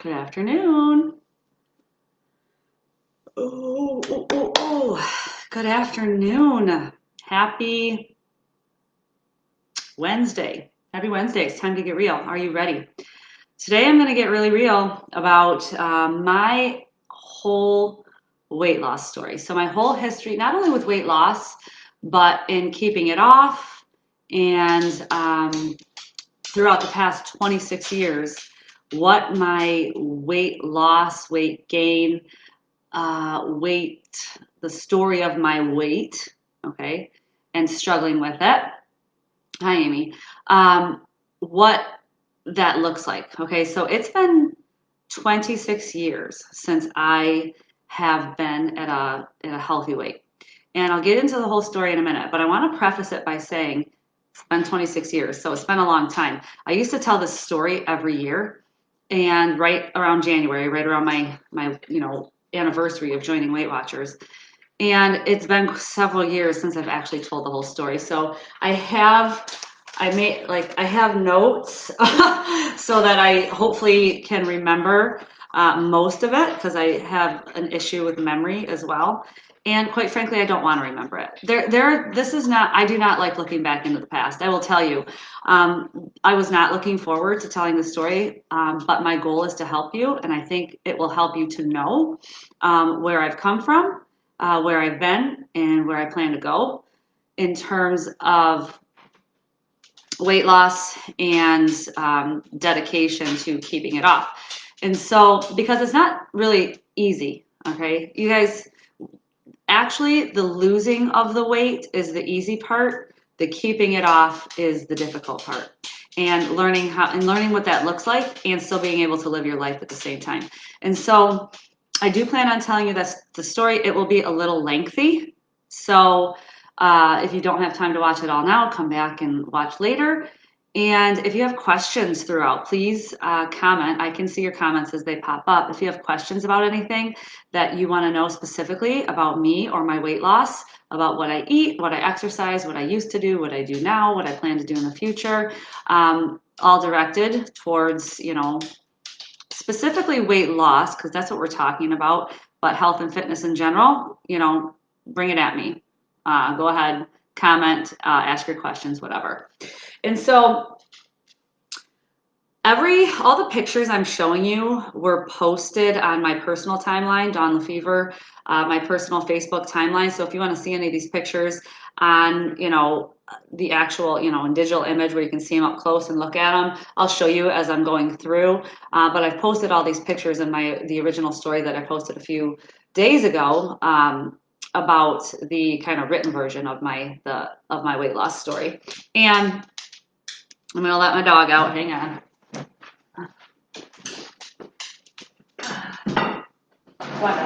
Good afternoon. Good afternoon. Happy Wednesday. Happy Wednesday. It's time to get real. Are you ready? Today I'm going to get really real about my whole weight loss story. So, my whole history, not only with weight loss, but in keeping it off and throughout the past 26 years, what my weight loss, weight gain, weight, the story of my weight, okay, and struggling with it. Hi, Amy. What that looks like, okay? So it's been 26 years since I have been at a healthy weight. And I'll get into the whole story in a minute, but I want to preface it by saying it's been 26 years, so it's been a long time. I used to tell this story every year, and right around January, right around my anniversary of joining Weight Watchers. And it's been several years since I've actually told the whole story. So I have notes so that I hopefully can remember most of it because I have an issue with memory as well. And quite frankly, I don't want to remember it. This is not, I do not like looking back into the past. I will tell you, I was not looking forward to telling the story, but my goal is to help you. And I think it will help you to know where I've come from, where I've been, and where I plan to go in terms of weight loss and dedication to keeping it off. And so, because it's not really easy, okay, you guys, actually, the losing of the weight is the easy part. The keeping it off is the difficult part. And learning what that looks like and still being able to live your life at the same time. And so I do plan on telling you the story. It will be a little lengthy. So if you don't have time to watch it all now, come back and watch later. And if you have questions throughout, please comment. I can see your comments as they pop up. If you have questions about anything that you want to know specifically about me or my weight loss, about what I eat, what I exercise, what I used to do, what I do now, what I plan to do in the future, all directed towards, specifically weight loss, because that's what we're talking about, but health and fitness in general, bring it at me. Go ahead, comment, ask your questions, whatever. And so all the pictures I'm showing you were posted on my personal timeline, Dawn Lefevre, my personal Facebook timeline. So if you want to see any of these pictures on, the actual, in digital image where you can see them up close and look at them, I'll show you as I'm going through. But I've posted all these pictures in the original story that I posted a few days ago about the kind of written version of my weight loss story. And I'm gonna let my dog out. Hang on. What?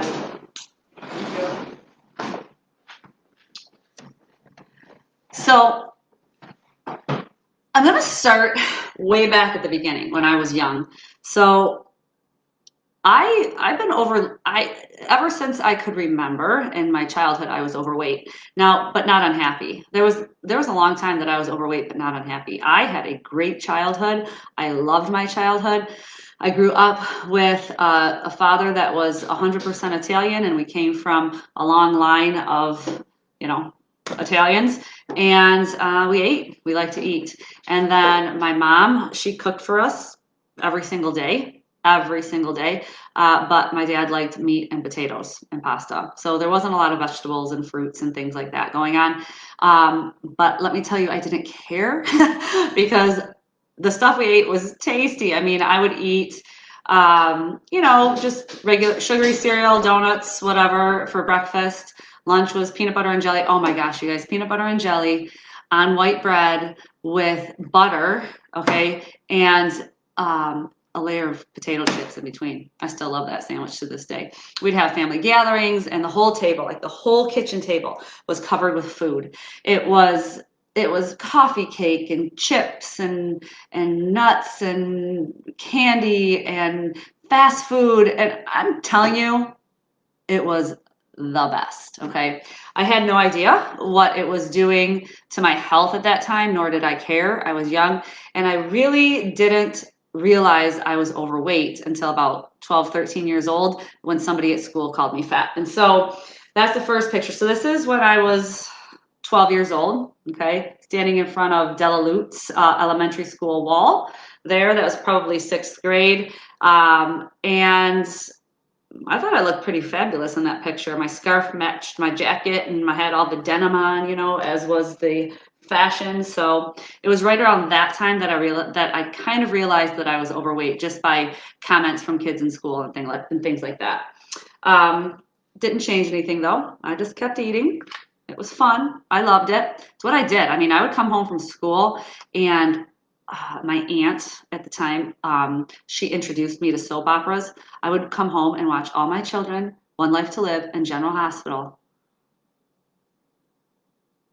So I'm gonna start way back at the beginning when I was young. So I've been ever since I could remember in my childhood I was overweight. Now, but not unhappy. There was a long time that I was overweight but not unhappy. I had a great childhood. I loved my childhood. I grew up with a father that was 100% Italian, and we came from a long line of, Italians, and we ate. We like to eat. And then my mom, she cooked for us every single day, every single day. But my dad liked meat and potatoes and pasta. So there wasn't a lot of vegetables and fruits and things like that going on. But let me tell you, I didn't care because the stuff we ate was tasty. I mean, I would eat, just regular sugary cereal, donuts, whatever for breakfast. Lunch was peanut butter and jelly. Oh my gosh, you guys, peanut butter and jelly on white bread with butter, okay, and a layer of potato chips in between. I still love that sandwich to this day. We'd have family gatherings and the whole table, like the whole kitchen table was covered with food. It was coffee cake and chips and nuts and candy and fast food, and I'm telling you, it was the best. Okay, I had no idea what it was doing to my health at that time, nor did I care. I was young, and I really didn't realize I was overweight until about 12, 13 years old when somebody at school called me fat. And so that's the first picture. So this is when I was 12 years old, okay, standing in front of Della Lutz elementary school wall there. That was probably sixth grade. And I thought I looked pretty fabulous in that picture. My scarf matched my jacket and I had all the denim on, as was the fashion. So it was right around that time that I kind of realized that I was overweight just by comments from kids in school and things like that. Didn't change anything though. I just kept eating. It was fun. I loved it. It's what I did. I mean, I would come home from school and my aunt at the time, she introduced me to soap operas. I would come home and watch All My Children, One Life to Live, and General Hospital,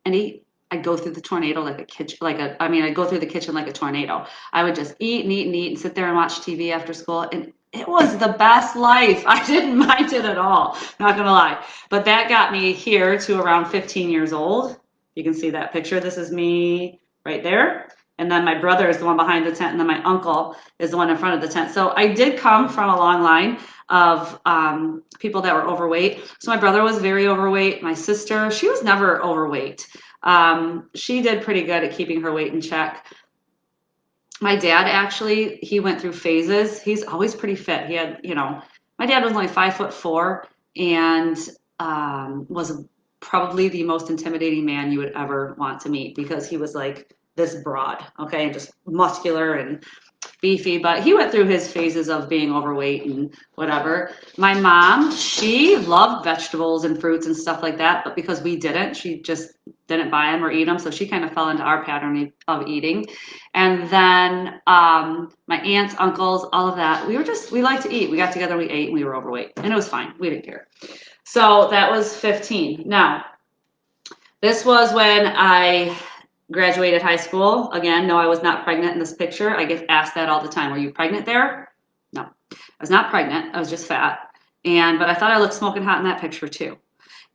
and eat. I'd go through the tornado like a kitchen, I'd go through the kitchen like a tornado. I would just eat and eat and eat and sit there and watch TV after school, and it was the best life. I didn't mind it at all, not gonna lie. But that got me here to around 15 years old. You can see that picture. This is me right there. And then my brother is the one behind the tent, and then my uncle is the one in front of the tent. So I did come from a long line of people that were overweight. So my brother was very overweight. My sister, she was never overweight. She did pretty good at keeping her weight in check. My dad actually, he went through phases. He's always pretty fit. He had, my dad was only 5'4" and was probably the most intimidating man you would ever want to meet because he was like this broad, okay, and just muscular and beefy, but he went through his phases of being overweight and whatever. My mom, she loved vegetables and fruits and stuff like that, but because we didn't, she just didn't buy them or eat them, so she kind of fell into our pattern of eating. And then my aunts, uncles, all of that, we liked to eat. We got together, we ate, and we were overweight, and it was fine. We didn't care. So that was 15. Now, this was when I graduated high school. Again, no, I was not pregnant in this picture. I get asked that all the time. Were you pregnant there? No, I was not pregnant. I was just fat. But I thought I looked smoking hot in that picture too.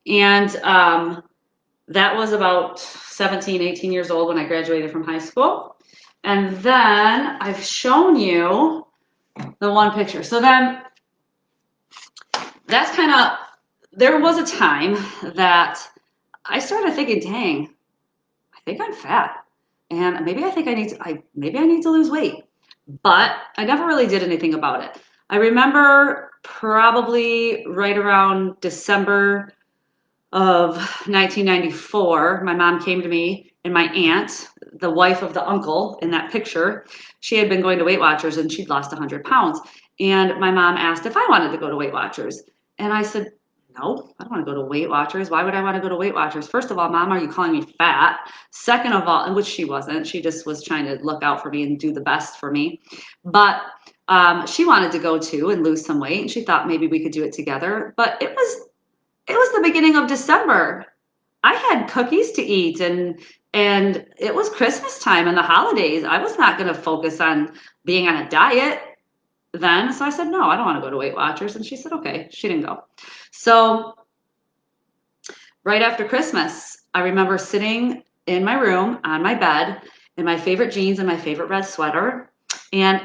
And that was about 17, 18 years old when I graduated from high school. And then I've shown you the one picture. So then that's kind of, there was a time that I started thinking, dang, I think I'm fat, and maybe I think maybe I need to lose weight, but I never really did anything about it. I remember probably right around December of 1994, my mom came to me, and my aunt, the wife of the uncle in that picture, she had been going to Weight Watchers and she'd lost 100 pounds. And my mom asked if I wanted to go to Weight Watchers. And I said, no, I don't want to go to Weight Watchers. Why would I want to go to Weight Watchers? First of all, Mom, are you calling me fat? Second of all, and which she wasn't, she just was trying to look out for me and do the best for me. But she wanted to go too and lose some weight, and she thought maybe we could do it together. But it was the beginning of December. I had cookies to eat, and it was Christmas time and the holidays. I was not going to focus on being on a diet then. So I said, no, I don't want to go to Weight Watchers. And she said, okay. She didn't go. So right after Christmas, I remember sitting in my room on my bed in my favorite jeans and my favorite red sweater. And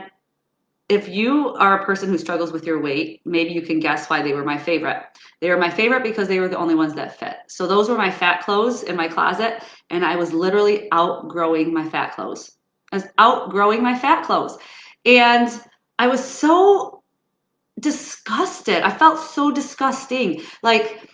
if you are a person who struggles with your weight, maybe you can guess why they were my favorite. They were my favorite because they were the only ones that fit. So those were my fat clothes in my closet, and I was literally outgrowing my fat clothes. I was outgrowing my fat clothes. And I was so disgusted. I felt so disgusting. Like,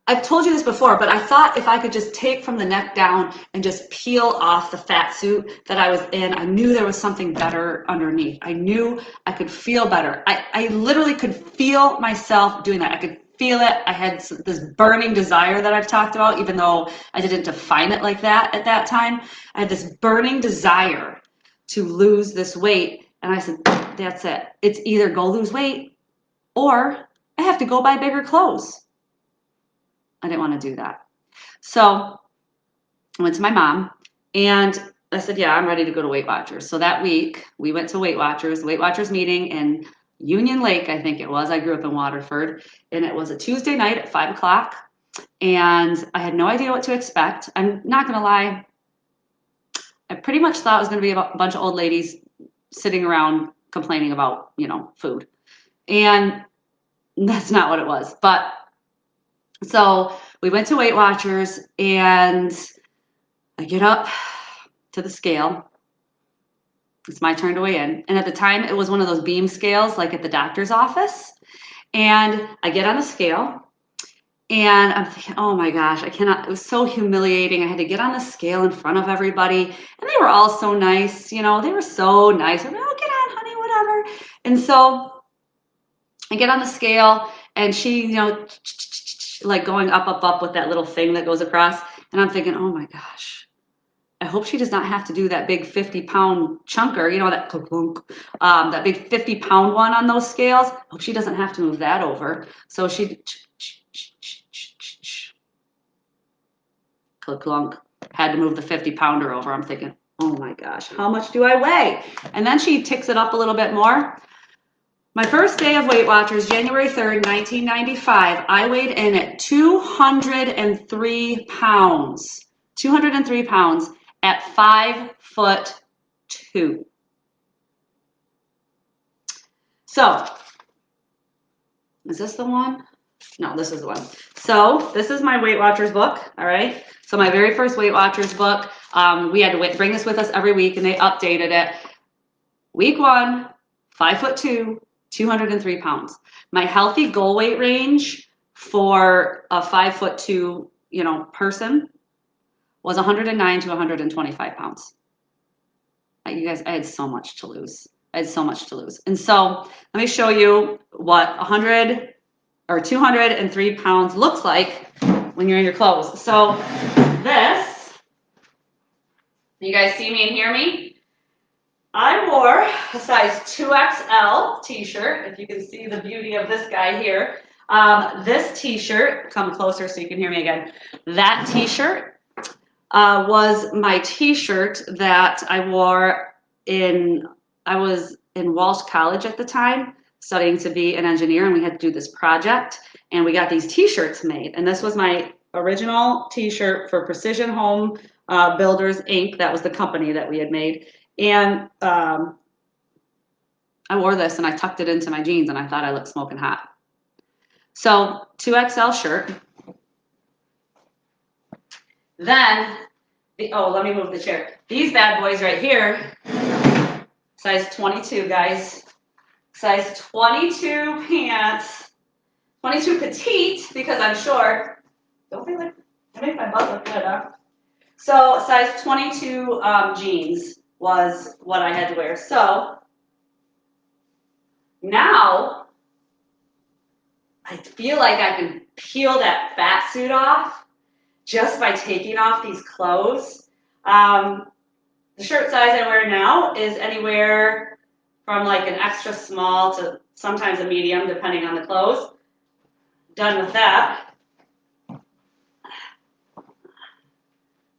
I've told you this before, but I thought if I could just take from the neck down and just peel off the fat suit that I was in, I knew there was something better underneath. I knew I could feel better. I literally could feel myself doing that. I could feel it. I had this burning desire that I've talked about, even though I didn't define it like that at that time. I had this burning desire to lose this weight. And I said, that's it. It's either go lose weight or I have to go buy bigger clothes. I didn't want to do that. So I went to my mom and I said, yeah, I'm ready to go to Weight Watchers. So that week we went to Weight Watchers meeting in Union Lake, I think it was. I grew up in Waterford, and it was a Tuesday night at 5 o'clock. And I had no idea what to expect. I'm not going to lie. I pretty much thought it was going to be a bunch of old ladies sitting around complaining about, you know, food. And that's not what it was. But so we went to Weight Watchers and I get up to the scale. It's my turn to weigh in. And at the time, it was one of those beam scales like at the doctor's office. And I get on the scale and I'm thinking, oh my gosh, I cannot, it was so humiliating. I had to get on the scale in front of everybody. And they were all so nice, you know, they were so nice. I'm like, oh, get on, honey, whatever. And so I get on the scale and she, you know, like going up, up, up with that little thing that goes across. And I'm thinking, oh my gosh, I hope she does not have to do that big 50-pound chunker, you know, that big 50-pound one on those scales. I hope she doesn't have to move that over. So she, clunk, had to move the 50-pounder over. I'm thinking, oh my gosh, how much do I weigh? And then she ticks it up a little bit more. My first day of Weight Watchers, January 3rd, 1995, I weighed in at 203 pounds. 203 pounds at 5'2". So, is this the one? No, this is the one. So, this is my Weight Watchers book, all right? So, my very first Weight Watchers book, we had to bring this with us every week, and they updated it. Week 1, 5'2", 203 pounds. My healthy goal weight range for a 5'2", you know, person was 109 to 125 pounds. You guys, I had so much to lose. I had so much to lose. And so let me show you what 100 or 203 pounds looks like when you're in your clothes. So this, you guys see me and hear me? I wore a size 2XL t-shirt, if you can see the beauty of this guy here. This t-shirt, come closer so you can hear me again. That t-shirt was my t-shirt that I wore I was in Walsh College at the time, studying to be an engineer, and we had to do this project, and we got these t-shirts made. And this was my original t-shirt for Precision Home Builders, Inc. That was the company that we had made. And I wore this and I tucked it into my jeans and I thought I looked smoking hot. So 2XL shirt. Then, let me move the chair. These bad boys right here, size 22, guys. Size 22 pants, 22 petite because I'm short. Don't they make my butt look good, huh? So size 22 jeans was what I had to wear. So now I feel like I can peel that fat suit off just by taking off these clothes. The shirt size I wear now is anywhere from like an extra small to sometimes a medium, depending on the clothes. Done with that.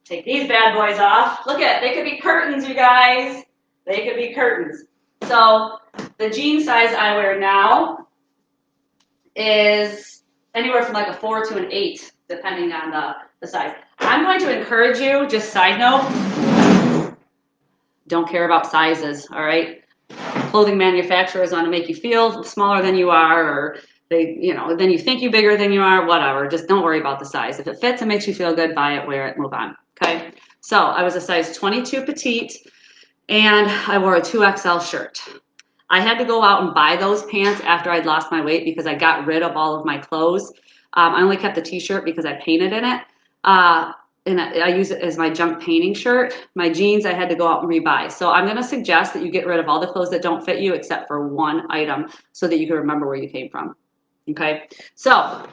Take these bad boys off. Look at, they could be curtains, you guys. They could be curtains. So the jean size I wear now is anywhere from like a 4 to an 8, depending on the size. I'm going to encourage you, just side note, don't care about sizes, all right? Clothing manufacturers want to make you feel smaller than you are, or they, you know, then you think you're bigger than you are, whatever. Just don't worry about the size. If it fits and makes you feel good, buy it, wear it, move on, okay? So I was a size 22 petite, and I wore a 2XL shirt. I had to go out and buy those pants after I'd lost my weight because I got rid of all of my clothes. I only kept the t-shirt because I painted in it. And I use it as my junk painting shirt. My jeans I had to go out and rebuy. So I'm going to suggest that you get rid of all the clothes that don't fit you except for one item so that you can remember where you came from. Okay, so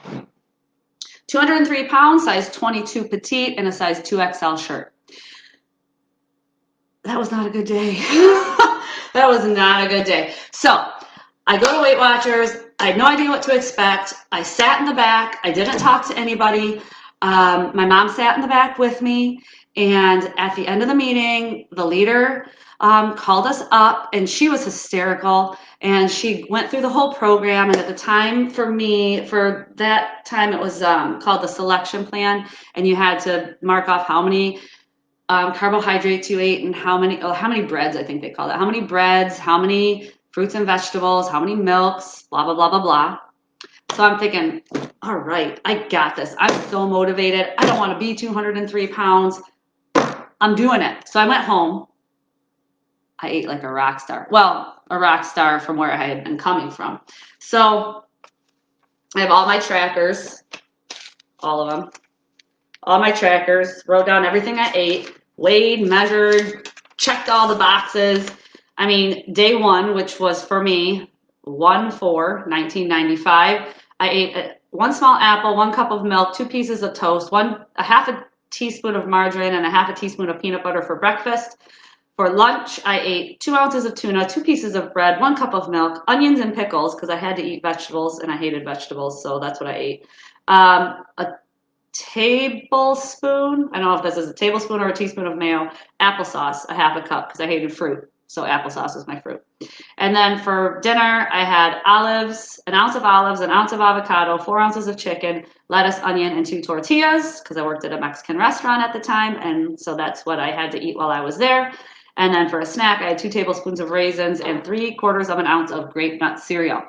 203 pounds, size 22 petite, and a size 2XL shirt. That was not a good day. That was not a good day. So I go to Weight Watchers. I had no idea what to expect. I sat in the back. I didn't talk to anybody. My mom sat in the back with me, and at the end of the meeting, the leader called us up, and she was hysterical, and she went through the whole program. And at the time, for that time, it was called the selection plan, and you had to mark off how many carbohydrates you ate, and how many breads, I think they call that. How many breads, how many fruits and vegetables, how many milks, blah, blah, blah, blah, blah. So I'm thinking, all right, I got this. I'm so motivated. I don't want to be 203 pounds. I'm doing it. So I went home. I ate like a rock star. Well, a rock star from where I had been coming from. So I have all my trackers, all of them. All my trackers, wrote down everything I ate, weighed, measured, checked all the boxes. I mean, day one, which was for me, 1/4/1995, I ate one small apple, 1 cup of milk, 2 pieces of toast, a half a teaspoon of margarine, and a half a teaspoon of peanut butter for breakfast. For lunch, I ate 2 ounces of tuna, 2 pieces of bread, 1 cup of milk, onions and pickles, because I had to eat vegetables, and I hated vegetables, so that's what I ate. A tablespoon, I don't know if this is a tablespoon or a teaspoon of mayo, applesauce, a half a cup, because I hated fruit. So applesauce is my fruit. And then for dinner, I had olives, an ounce of olives, an ounce of avocado, 4 ounces of chicken, lettuce, onion, and 2 tortillas, because I worked at a Mexican restaurant at the time. And so that's what I had to eat while I was there. And then for a snack, I had 2 tablespoons of raisins and 3/4 of an ounce of grape nut cereal.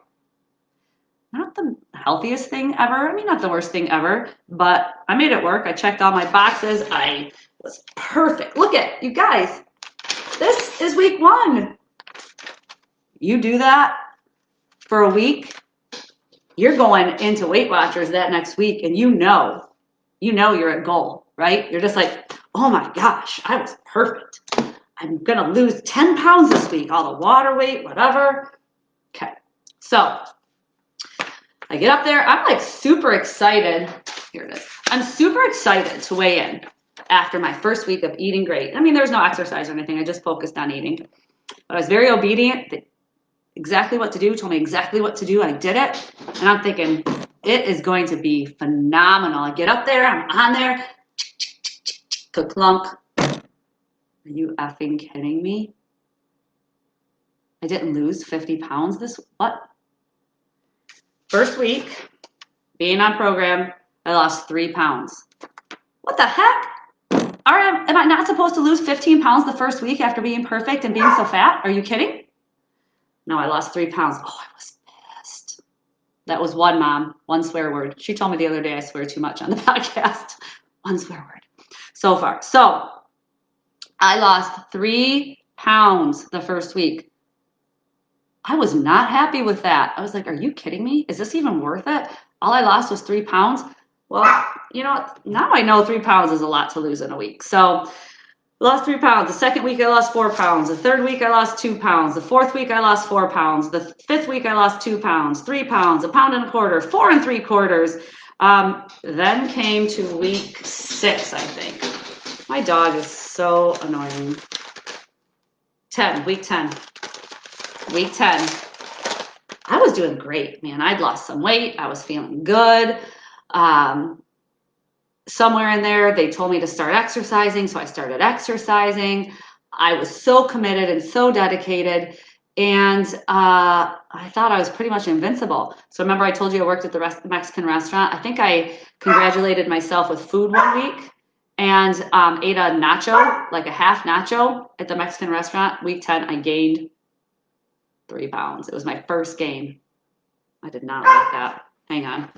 Not the healthiest thing ever. I mean, not the worst thing ever, but I made it work. I checked all my boxes. I was perfect. Look at you guys. This is week 1. You do that for a week, you're going into Weight Watchers that next week, and you know you're at goal, right? You're just like, oh my gosh, I was perfect. I'm gonna lose 10 pounds this week, all the water weight, whatever. Okay, so I get up there, I'm like super excited. Here it is. I'm super excited to weigh in after my first week of eating great. I mean, there was no exercise or anything. I just focused on eating. But I was very obedient. Exactly what to do, told me exactly what to do. I did it. And I'm thinking, it is going to be phenomenal. I get up there, I'm on there. Ka-clunk. Are you effing kidding me? I didn't lose 50 pounds what? First week, being on program, I lost 3 pounds. What the heck? Am I not supposed to lose 15 pounds the first week after being perfect and being so fat? Are you kidding? No, I lost 3 pounds. Oh, I was pissed. That was one mom, one swear word. She told me the other day I swear too much on the podcast. One swear word so far. So I lost 3 pounds the first week. I was not happy with that. I was like, are you kidding me? Is this even worth it? All I lost was 3 pounds. Well, you know, now I know 3 pounds is a lot to lose in a week. So I lost 3 pounds. The second week I lost 4 pounds. The third week I lost 2 pounds. The fourth week I lost 4 pounds. The fifth week I lost 2 pounds, 3 pounds, 1.25 pounds, 4 3/4. Then came to week 6, I think. My dog is so annoying. Week 10. Week 10. I was doing great, man. I'd lost some weight. I was feeling good. Somewhere in there, they told me to start exercising, so I started exercising. I was so committed and so dedicated, and I thought I was pretty much invincible. So remember I told you I worked at the Mexican restaurant? I think I congratulated myself with food one week and ate a nacho, like a half nacho at the Mexican restaurant. Week 10, I gained 3 pounds. It was my first gain. I did not like that. Hang on.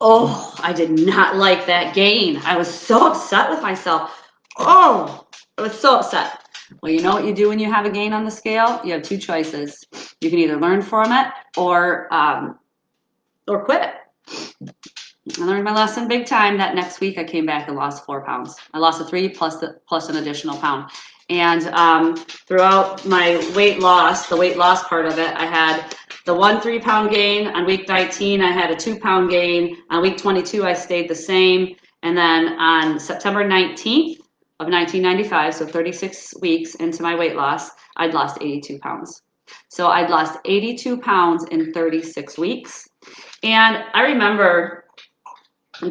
Oh, I did not like that gain. I was so upset with myself. Oh, I was so upset. Well, you know what you do when you have a gain on the scale? You have 2 choices. You can either learn from it or quit it. I learned my lesson big time. That next week I came back and lost 4 pounds. I lost a 3 plus an additional pound. And throughout my weight loss, the weight loss part of it, I had the 1 3-pound gain. On week 19, I had a 2-pound gain. On week 22, I stayed the same. And then on September 19th of 1995, so 36 weeks into my weight loss, I'd lost 82 pounds. So I'd lost 82 pounds in 36 weeks. And I remember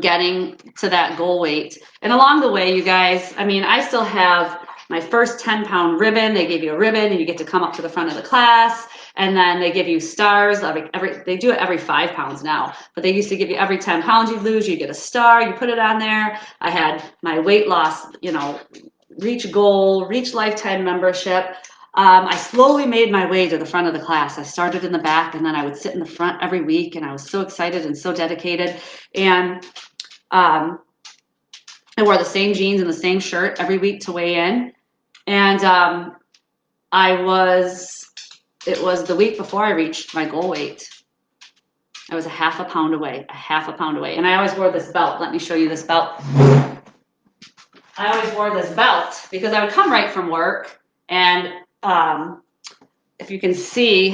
getting to that goal weight. And along the way, you guys, I mean, I still have my first 10-pound ribbon. They gave you a ribbon and you get to come up to the front of the class And then they give you stars. They do it every 5 pounds now, but they used to give you every 10 pounds you lose, you get a star, you put it on there. I had my weight loss, reach goal, reach lifetime membership. I slowly made my way to the front of the class. I started in the back, and then I would sit in the front every week, and I was so excited and so dedicated. And I wore the same jeans and the same shirt every week to weigh in. And it was the week before I reached my goal weight. I was a half a pound away. And I always wore this belt. Let me show you this belt. I always wore this belt because I would come right from work, and if you can see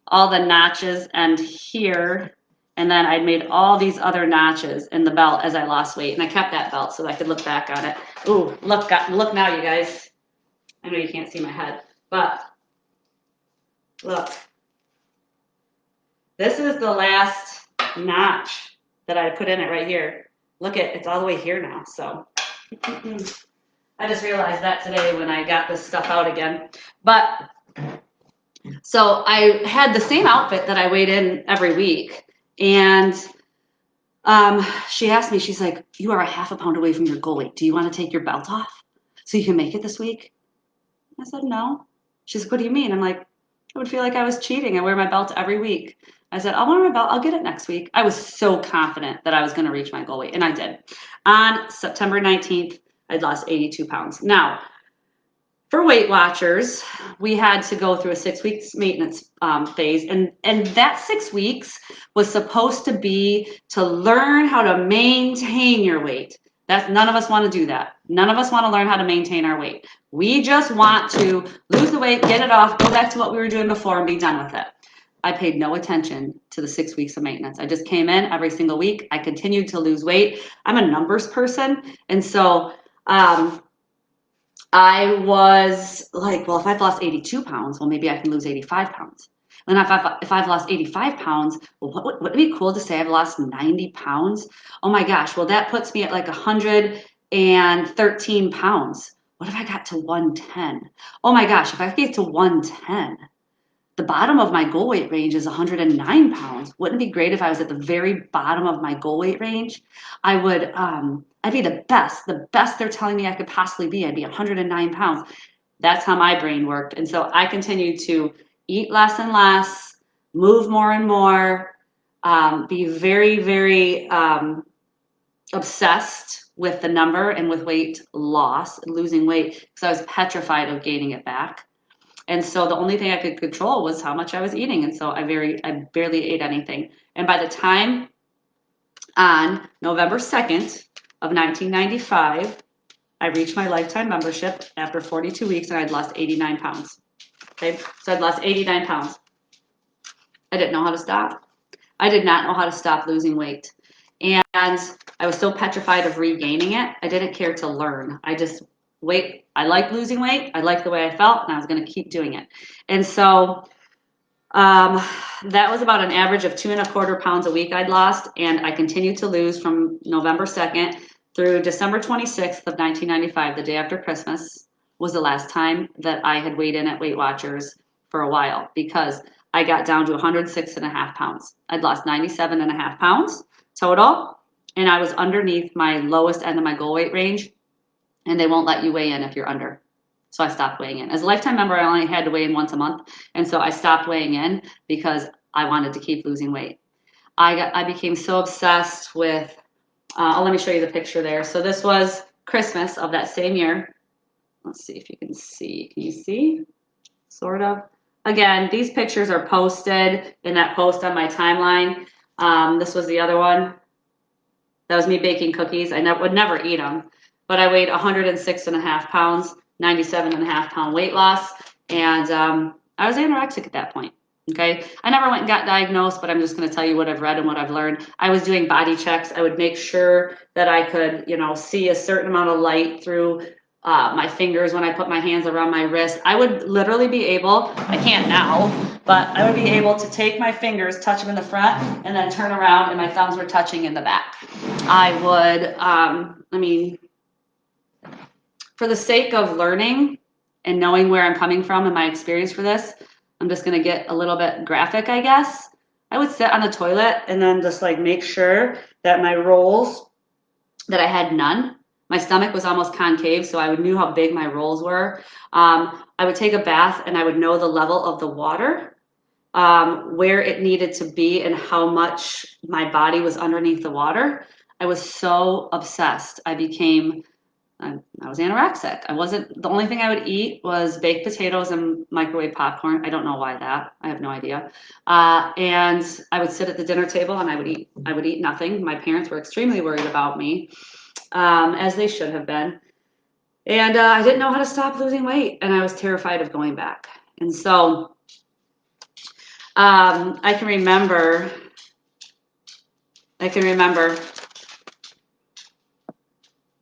all the notches and here, and then I made all these other notches in the belt as I lost weight, and I kept that belt so that I could look back on it. Ooh, look now, you guys. I know you can't see my head, but look. This is the last notch that I put in it right here. Look it's all the way here now, so. I just realized that today when I got this stuff out again. But, so I had the same outfit that I weighed in every week, and she asked me, she's like, you are a half a pound away from your goal weight. Do you want to take your belt off so you can make it this week? I said, no. She's like, what do you mean? I'm like, I would feel like I was cheating. I wear my belt every week. I said, I'll wear my belt. I'll get it next week. I was so confident that I was going to reach my goal weight, and I did. On September 19th, I'd lost 82 pounds. Now, for Weight Watchers, we had to go through a 6 weeks maintenance phase, and that 6 weeks was supposed to be to learn how to maintain your weight. None of us want to do that. None of us want to learn how to maintain our weight. We just want to lose the weight, get it off, go back to what we were doing before, and be done with it. I paid no attention to the 6 weeks of maintenance. I just came in every single week. I continued to lose weight. I'm a numbers person, and so I was like, well, if I've lost 82 pounds, well, maybe I can lose 85 pounds. And if I've lost 85 pounds, well, would it be cool to say I've lost 90 pounds? Oh my gosh, well, that puts me at like 113 pounds. What if I got to 110? Oh my gosh, if I get to 110, the bottom of my goal weight range is 109 pounds. Wouldn't it be great if I was at the very bottom of my goal weight range? I'd be the best they're telling me I could possibly be. I'd be 109 pounds. That's how my brain worked. And so I continued to eat less and less, move more and more, be very, very obsessed with the number and with weight loss, losing weight, because I was petrified of gaining it back. And so the only thing I could control was how much I was eating. And so I barely ate anything. And by the time on November 2nd of 1995, I reached my lifetime membership after 42 weeks, and I'd lost 89 pounds. Okay, so I'd lost 89 pounds. I didn't know how to stop. I did not know how to stop losing weight. And I was so petrified of regaining it, I didn't care to learn. I liked losing weight. I liked the way I felt, and I was going to keep doing it. And so that was about an average of 2.25 pounds a week I'd lost, and I continued to lose from November 2nd through December 26th of 1995, the day after Christmas, was the last time that I had weighed in at Weight Watchers for a while, because I got down to 106.5 pounds. I'd lost 97.5 pounds total, and I was underneath my lowest end of my goal weight range, and they won't let you weigh in if you're under. So I stopped weighing in. As a lifetime member, I only had to weigh in once a month, and so I stopped weighing in because I wanted to keep losing weight. I became so obsessed with, let me show you the picture there. So this was Christmas of that same year. Let's see if you can see. Can you see? Sort of. Again, these pictures are posted in that post on my timeline. This was the other one. That was me baking cookies. I would never eat them, but I weighed 106.5 pounds, 97.5 pound weight loss, and I was anorexic at that point. Okay, I never went and got diagnosed, but I'm just going to tell you what I've read and what I've learned. I was doing body checks. I would make sure that I could, see a certain amount of light through my fingers when I put my hands around my wrist. I would literally be able, I can't now, but I would be able to take my fingers, touch them in the front, and then turn around, and my thumbs were touching in the back. I would, for the sake of learning and knowing where I'm coming from and my experience for this, I'm just gonna get a little bit graphic, I guess. I would sit on the toilet and then just like make sure that my rolls, that I had none. My stomach was almost concave, so I knew how big my rolls were. I would take a bath and I would know the level of the water, where it needed to be and how much my body was underneath the water. I was so obsessed. I was anorexic. I wasn't, the only thing I would eat was baked potatoes and microwave popcorn. I don't know why that. I have no idea. And I would sit at the dinner table and I would eat nothing. My parents were extremely worried about me, as they should have been. And I didn't know how to stop losing weight, and I was terrified of going back. And so I can remember, I can remember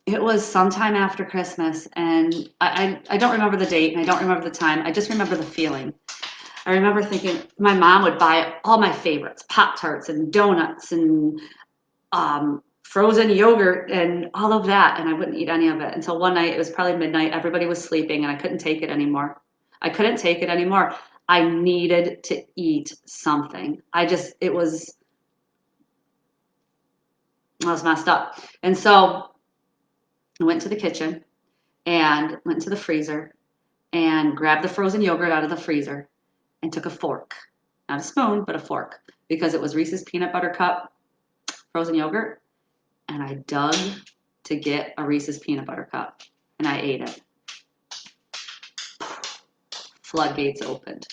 it was sometime after Christmas, and I don't remember the date and I don't remember the time. I just remember the feeling. I remember thinking my mom would buy all my favorites, Pop-Tarts and donuts and frozen yogurt and all of that, and I wouldn't eat any of it until one night. It was probably midnight. Everybody was sleeping, and I couldn't take it anymore. I couldn't take it anymore. I needed to eat something. I was messed up. And so I went to the kitchen and went to the freezer and grabbed the frozen yogurt out of the freezer and took a fork, not a spoon, but a fork, because it was Reese's peanut butter cup frozen yogurt. And I dug to get a Reese's peanut butter cup and I ate it. Floodgates opened.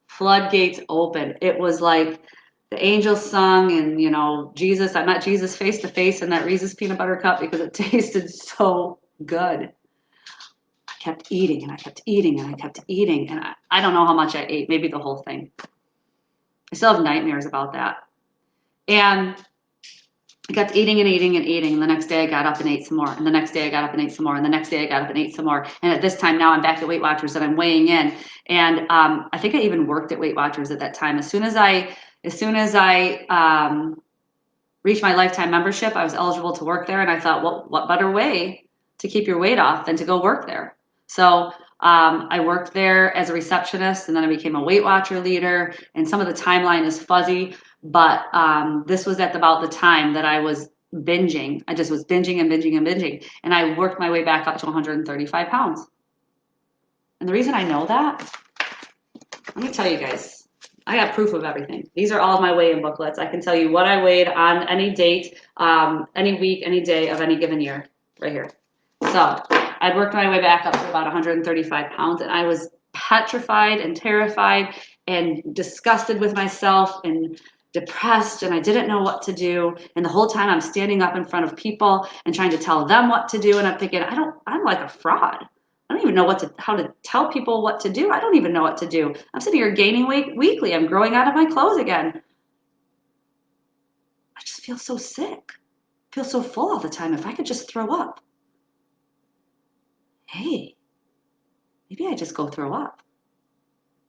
Floodgates opened. It was like the angels sung, and Jesus, I met Jesus face to face in that Reese's peanut butter cup because it tasted so good. I kept eating and I kept eating and I kept eating, and I don't know how much I ate, maybe the whole thing. I still have nightmares about that. And I kept eating and eating and eating, and the next day I got up and ate some more, and the next day I got up and ate some more, and the next day I got up and ate some more. And at this time now I'm back at Weight Watchers and I'm weighing in, and I think I even worked at Weight Watchers at that time. As soon as I reached my lifetime membership, I was eligible to work there, and I thought, well, what better way to keep your weight off than to go work there? So I worked there as a receptionist, and then I became a Weight Watcher leader, and some of the timeline is fuzzy. But this was at about the time that I was binging. I just was binging and binging and binging. And I worked my way back up to 135 pounds. And the reason I know that, let me tell you guys, I got proof of everything. These are all of my weigh-in booklets. I can tell you what I weighed on any date, any week, any day of any given year, right here. So I'd worked my way back up to about 135 pounds, and I was petrified and terrified and disgusted with myself and depressed, and I didn't know what to do. And the whole time I'm standing up in front of people and trying to tell them what to do, and I'm thinking, I'm like a fraud. I don't even know how to tell people what to do. I don't even know what to do. I'm sitting here gaining weight weekly. I'm growing out of my clothes again. I just feel so sick. I feel so full all the time. If I could just throw up. Hey, maybe I just go throw up.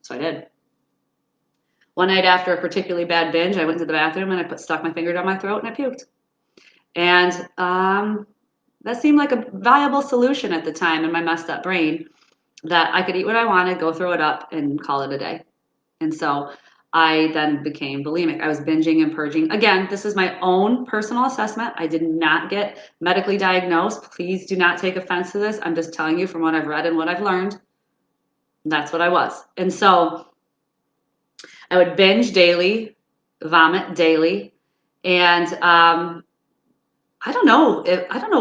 So I did. One night after a particularly bad binge, I went to the bathroom and I stuck my finger down my throat and I puked. And that seemed like a viable solution at the time in my messed up brain, that I could eat what I wanted, go throw it up, and call it a day. And so I then became bulimic. I was binging and purging. Again, this is my own personal assessment. I did not get medically diagnosed. Please do not take offense to this. I'm just telling you from what I've read and what I've learned. That's what I was. And so I would binge daily, vomit daily, and I don't know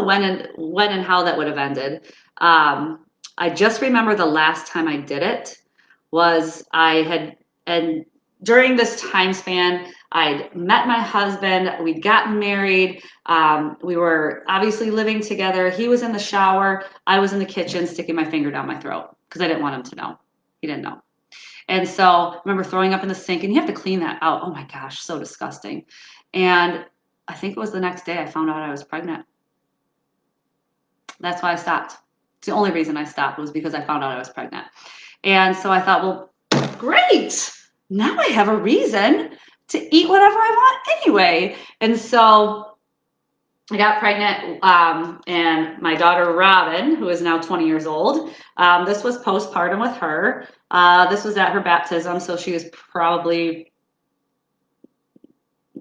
when and how that would have ended. I just remember the last time I did it was and during this time span, I'd met my husband, we'd gotten married, we were obviously living together. He was in the shower, I was in the kitchen sticking my finger down my throat because I didn't want him to know. He didn't know. And so I remember throwing up in the sink, and you have to clean that out. Oh my gosh, so disgusting. And I think it was the next day I found out I was pregnant. That's why I stopped. It's the only reason I stopped was because I found out I was pregnant. And so I thought, well, great. Now I have a reason to eat whatever I want anyway. And so I got pregnant, and my daughter Robin, who is now 20 years old, this was postpartum with her. This was at her baptism, so she was probably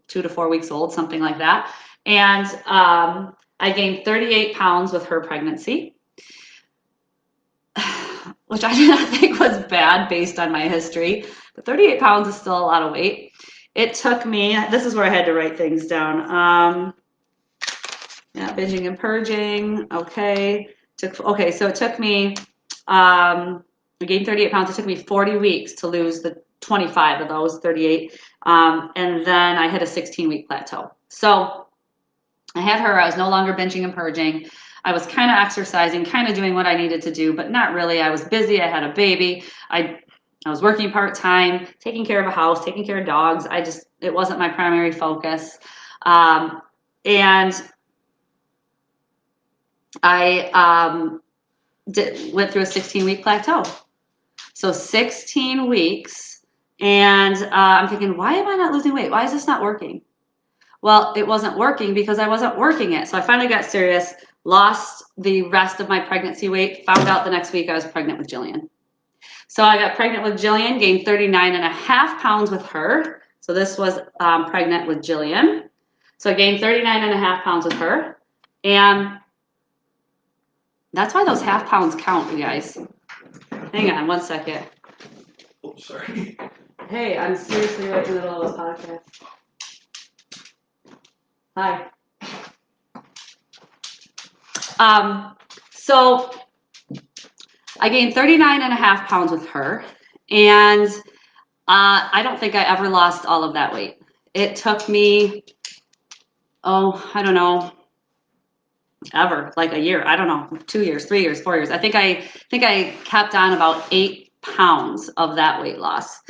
2 to 4 weeks old, something like that. And I gained 38 pounds with her pregnancy, which I did not think was bad based on my history. But 38 pounds is still a lot of weight. It took me, this is where I had to write things down. Yeah, binging and purging. Okay. So it took me, I gained 38 pounds. It took me 40 weeks to lose the 25 of those 38. And then I hit a 16-week plateau. So I had her. I was no longer binging and purging. I was kind of exercising, kind of doing what I needed to do, but not really. I was busy. I had a baby. I was working part-time, taking care of a house, taking care of dogs. It wasn't my primary focus. And I went through a 16-week plateau. So 16 weeks, and I'm thinking, why am I not losing weight? Why is this not working? Well, it wasn't working because I wasn't working it. So I finally got serious, lost the rest of my pregnancy weight, found out the next week I was pregnant with Jillian. So I got pregnant with Jillian, gained 39.5 pounds with her. So this was pregnant with Jillian. So I gained 39.5 pounds with her. And that's why those half pounds count, you guys. Hang on 1 second. Oh, sorry. Hey, I'm seriously right in the middle of a podcast. Hi. So I gained 39.5 pounds with her, and I don't think I ever lost all of that weight. It took me, I don't know, ever, like a year. I don't know, 2 years, 3 years, 4 years. I think I kept on about 8 pounds of that weight loss.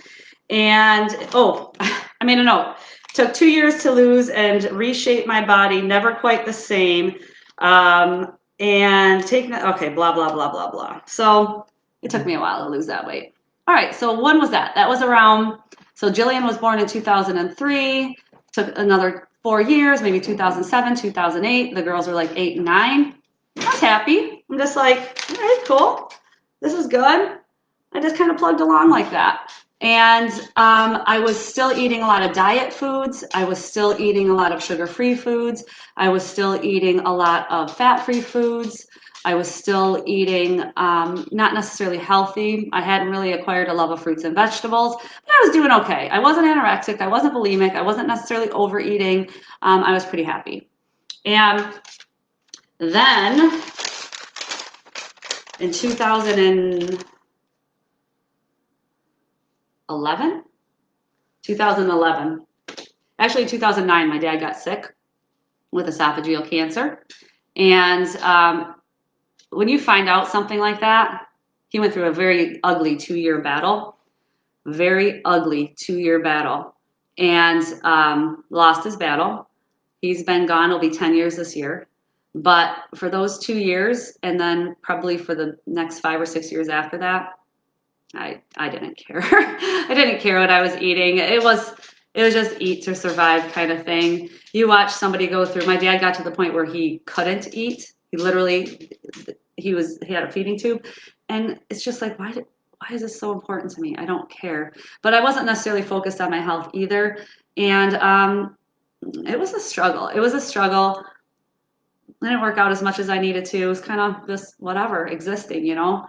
And I made a note. Took 2 years to lose and reshape my body. Never quite the same. And taking okay, blah blah blah blah blah. So it took me a while to lose that weight. All right. So when was that? That was around. So Jillian was born in 2003. Took another 4 years, maybe 2007, 2008. The girls were like 8 and 9. I was happy. I'm just like, all right, cool. This is good. I just kind of plugged along like that. And I was still eating a lot of diet foods. I was still eating a lot of sugar-free foods. I was still eating a lot of fat-free foods. I was still eating not necessarily healthy. I hadn't really acquired a love of fruits and vegetables, but I was doing okay. I wasn't anorexic. I wasn't bulimic. I wasn't necessarily overeating. I was pretty happy. And then in 2011, 2011, actually 2009, my dad got sick with esophageal cancer. And when you find out something like that, he went through a very ugly 2-year battle, and lost his battle. He's been gone. It'll be 10 years this year. But for those 2 years, and then probably for the next 5 or 6 years after that, I didn't care. I didn't care what I was eating. It was just eat to survive kind of thing. You watch somebody go through. My dad got to the point where he couldn't eat. He literally he had a feeding tube, and it's just like why is this so important to me? I don't care. But I wasn't necessarily focused on my health either, and it was a struggle. It was a struggle. I didn't work out as much as I needed to. It was kind of just whatever, existing, you know.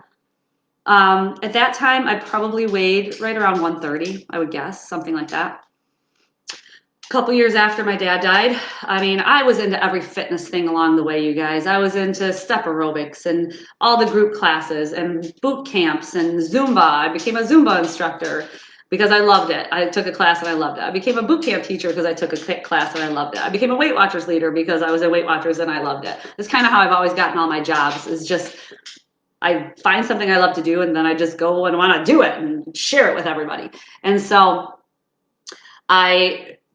At that time, I probably weighed right around 130, I would guess, something like that. A couple years after my dad died, I mean, I was into every fitness thing along the way, you guys. I was into step aerobics and all the group classes and boot camps and Zumba. I became a Zumba instructor because I loved it. I took a class and I loved it. I became a boot camp teacher because I took a class and I loved it. I became a Weight Watchers leader because I was in Weight Watchers and I loved it. It's kind of how I've always gotten all my jobs, is just I find something I love to do and then I just go and want to do it and share it with everybody. And so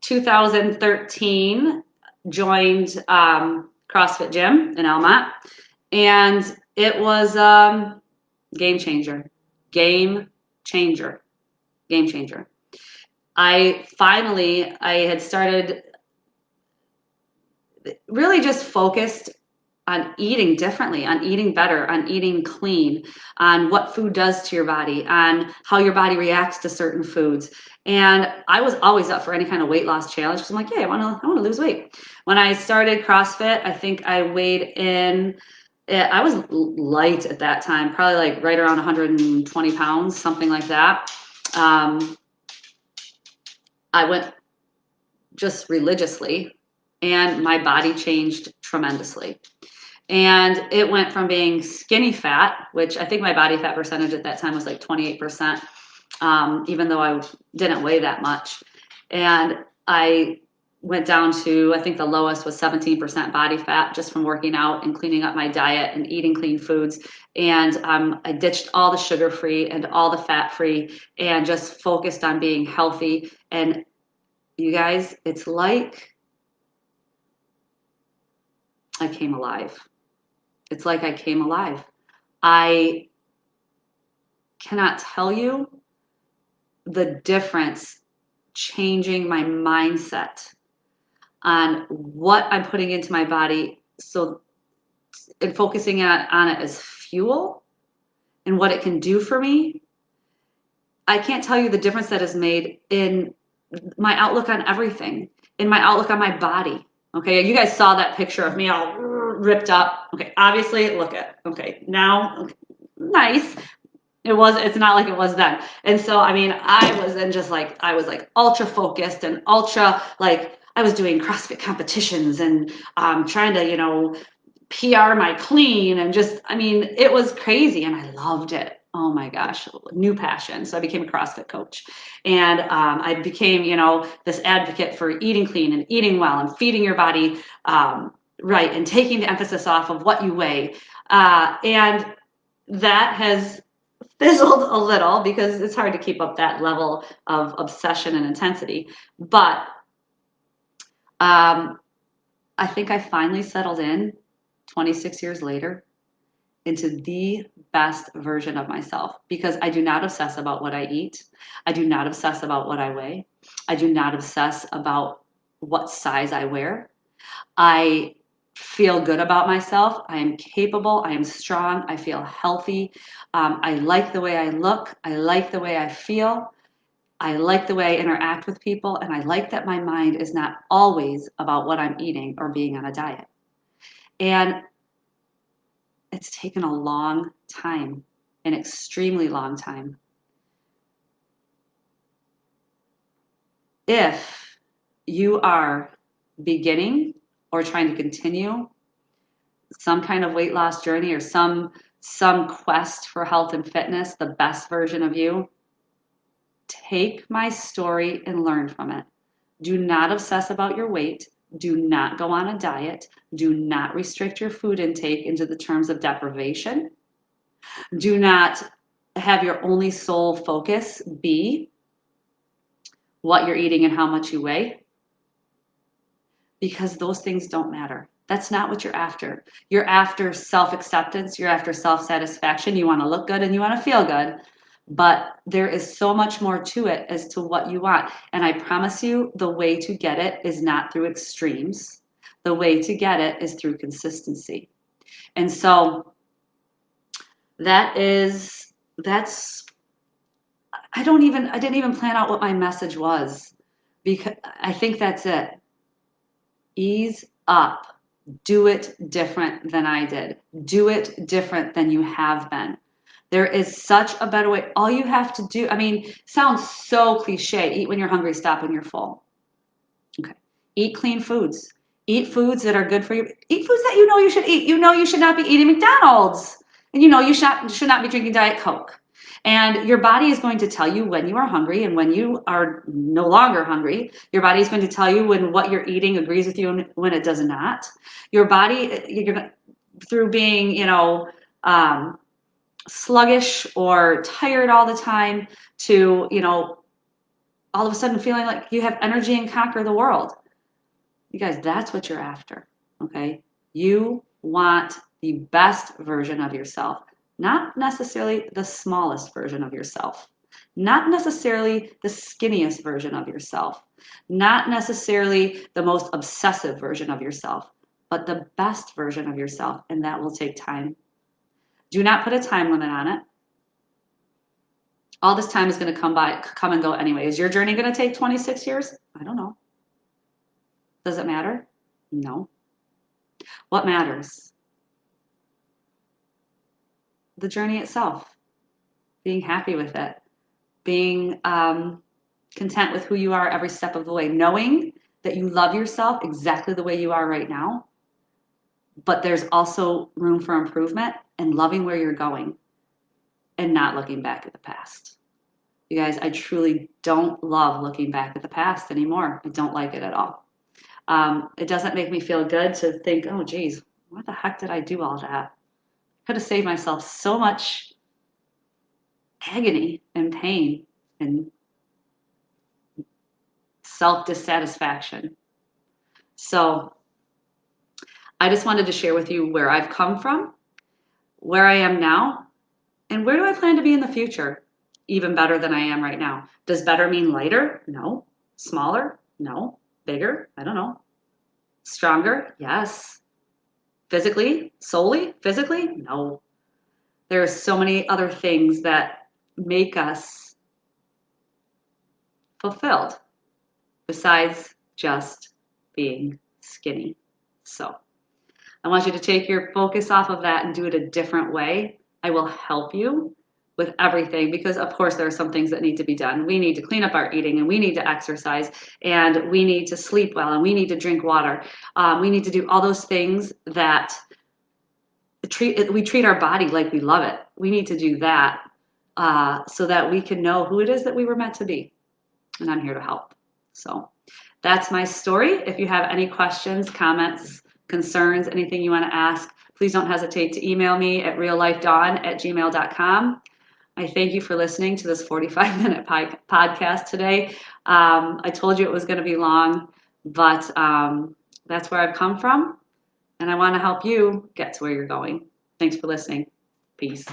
2013 joined CrossFit Gym in Elmont, and it was game changer. I had started really just focused on eating differently, on eating better, on eating clean, on what food does to your body, on how your body reacts to certain foods. And I was always up for any kind of weight loss challenge because I'm like, yeah, I want to lose weight. When I started CrossFit, I think I weighed in, I was light at that time, probably like right around 120 pounds, something like that. Um, I went just religiously, and my body changed tremendously. And it went from being skinny fat, which I think my body fat percentage at that time was like 28%, even though I didn't weigh that much. And I went down to, I think the lowest was 17% body fat just from working out and cleaning up my diet and eating clean foods. And I ditched all the sugar free and all the fat free and just focused on being healthy. And you guys, it's like I came alive. It's like I came alive. I cannot tell you the difference changing my mindset on what I'm putting into my body. So, and focusing on it as fuel and what it can do for me. I can't tell you the difference that has made in my outlook on everything, in my outlook on my body. Okay, you guys saw that picture of me all ripped up. Okay, obviously, look at, okay, now, okay, nice. It's not like it was then. And so, I mean, I was like ultra focused and ultra, like, I was doing CrossFit competitions and trying to, PR my clean and just, I mean, it was crazy and I loved it. Oh my gosh, new passion. So I became a CrossFit coach and I became, this advocate for eating clean and eating well and feeding your body right and taking the emphasis off of what you weigh. And that has fizzled a little because it's hard to keep up that level of obsession and intensity. But um, I think I finally settled in 26 years later into the best version of myself because I do not obsess about what I eat. I do not obsess about what I weigh. I do not obsess about what size I wear. I feel good about myself. I am capable. I am strong. I feel healthy. I like the way I look. I like the way I feel. I like the way I interact with people. And I like that my mind is not always about what I'm eating or being on a diet. And it's taken a long time, an extremely long time. If you are beginning or trying to continue some kind of weight loss journey or some quest for health and fitness, the best version of you, take my story and learn from it. Do not obsess about your weight. Do not go on a diet. Do not restrict your food intake into the terms of deprivation. Do not have your only sole focus be what you're eating and how much you weigh, because those things don't matter. That's not what you're after. You're after self-acceptance. You're after self-satisfaction. You want to look good and you want to feel good. But there is so much more to it as to what you want. And I promise you, the way to get it is not through extremes. The way to get it is through consistency. And so that's I didn't even plan out what my message was because I think that's it. Ease up. Do it different than I did. Do it different than you have been. There is such a better way. All you have to do, I mean, sounds so cliche. Eat when you're hungry, stop when you're full. Okay. Eat clean foods. Eat foods that are good for you. Eat foods that you know you should eat. You know you should not be eating McDonald's. And you know you should not be drinking Diet Coke. And your body is going to tell you when you are hungry and when you are no longer hungry. Your body is going to tell you when what you're eating agrees with you and when it does not. Your body, through being, sluggish or tired all the time to, all of a sudden feeling like you have energy and conquer the world. You guys, that's what you're after, okay? You want the best version of yourself, not necessarily the smallest version of yourself. Not necessarily the skinniest version of yourself, not necessarily the most obsessive version of yourself, but the best version of yourself, and that will take time. Do not put a time limit on it. All this time is going to come and go anyway. Is your journey going to take 26 years? I don't know. Does it matter? No. What matters? The journey itself, being happy with it, being content with who you are every step of the way, knowing that you love yourself exactly the way you are right now, but there's also room for improvement and loving where you're going and not looking back at the past. You guys, I truly don't love looking back at the past anymore. I don't like it at all. It doesn't make me feel good to think, oh, geez, what the heck did I do all that? I could have saved myself so much agony and pain and self-dissatisfaction. So I just wanted to share with you where I've come from, where I am now, and where do I plan to be in the future? Even better than I am right now. Does better mean lighter? No. Smaller? No. Bigger? I don't know. Stronger? Yes. Physically? Solely? Physically? No. There are so many other things that make us fulfilled besides just being skinny. So I want you to take your focus off of that and do it a different way. I will help you with everything because, of course, there are some things that need to be done. We need to clean up our eating and we need to exercise and we need to sleep well and we need to drink water. We need to do all those things that we treat our body like we love it. We need to do that so that we can know who it is that we were meant to be. And I'm here to help. So that's my story. If you have any questions, comments, concerns, anything you want to ask, please don't hesitate to email me at reallifedawn@gmail.com. I thank you for listening to this 45-minute podcast today. I told you it was going to be long, but that's where I've come from, and I want to help you get to where you're going. Thanks for listening. Peace.